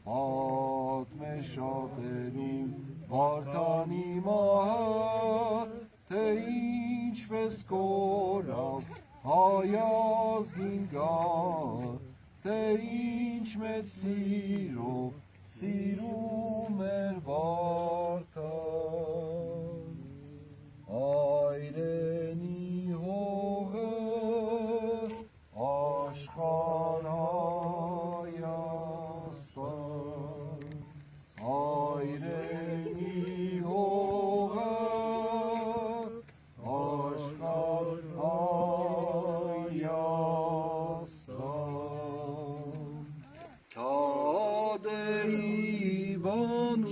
Ատմե շատերում վարդանի մահը, թե ինչպես կորավ հայազգին գար, թե ինչ մեծ սիրով սիրում էր վարդան, այրենի հողը աշխարհ Հայաստան, այրենի հողը աշխարհ Հայաստան, քադերի վանուց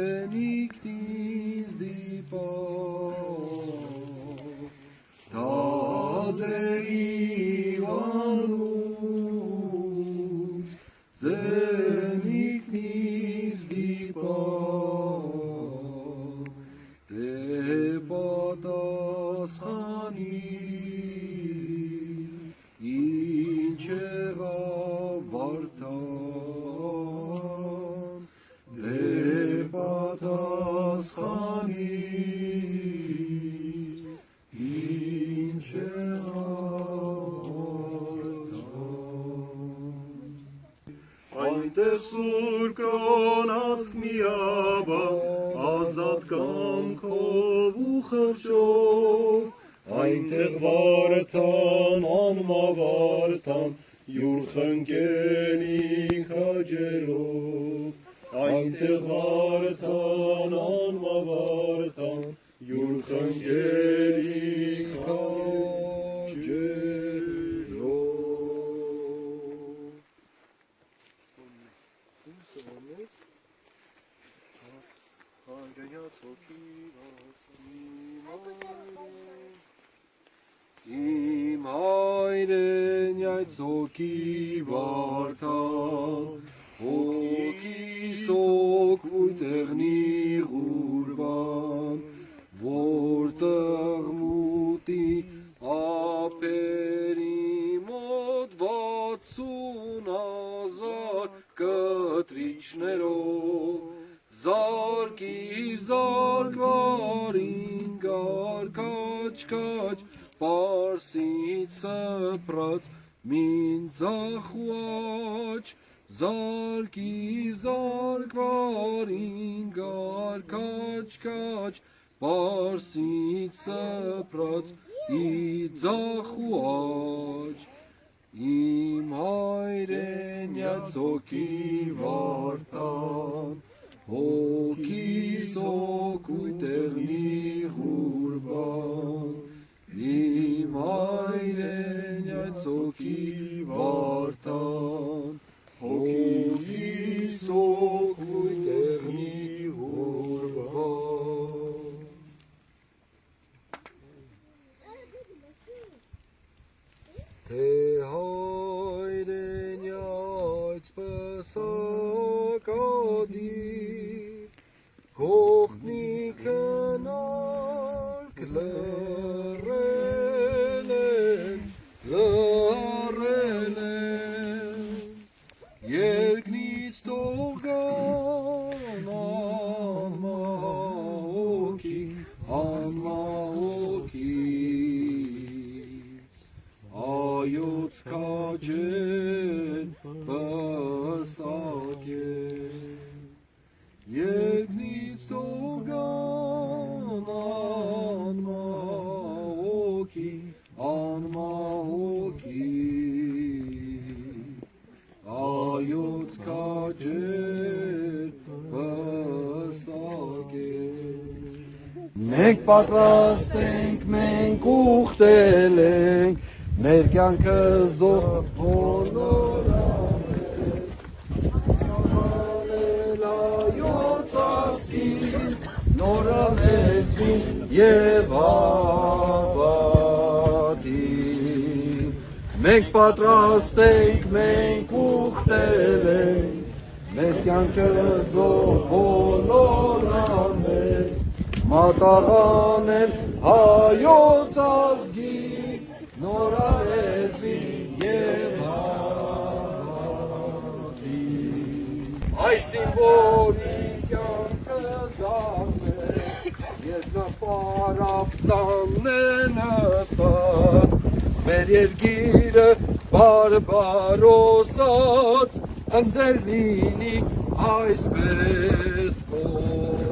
ձենիքնից դիպավ, քադերի վանուց ձենիքնից դիպավ, դե պատասխանիր, ինչ եղավ վարդան, դե պատասխանիր, ինչ եղավ վարդան, այնտեղ սուր կրոնասկ միաբա, ազատ կամքով ու խղճով, այնտեղ վարդան, անմավարդան, յուր խնկելի քաջերով, այնտեղ վարդան, անմավարդան, յուր խնկելի Իմ հայրենյայց հոգի վարդան, հոգիս օգվույթ եղնի ղուրբան, որտեղ մուտի ափերի մոտ 60,000 կտրիչներով, զարկիվ զարկվարին գար քաչ-քաչ, Պարսից սփռած մին ձախուաչ, զարկիվ զարկվարին գար քաչ-քաչ, Պարսից սփռած ի ձախուաչ, իմ հայրենյաց հոգի վարդան, հոգիս օգույթ եղնի ղուրբան, իմ հայրենյաց հոգի վարդան, հոգիս օգույթ եղնի ղուրբան, թե հայրենյաց պսակադիր, կողտնիքն արկ լռել են, երկնից թող գան անմահոքի, այոց քաջեն պսակեն, երկնից թող գան անմահոքի, այոց քաջեր պսակեն, մենք պատրաստ ենք, մենք ուխտել ենք, մեր կյանքը զոհ բոլորանել, այոց ասին, նորամեցին և հավատին, մենք պատրաստ ենք, մենք ուխտել ենք, մեր կյանքը զոհ բոլորանել, մատաղանել հայոց ազգի, նորարեցին և այսին որի կյանքը դառնե, ես նապարապտանն է նստած, մեր երկիրը բարբարոսած, ընդեր լինի այսպես կողմ։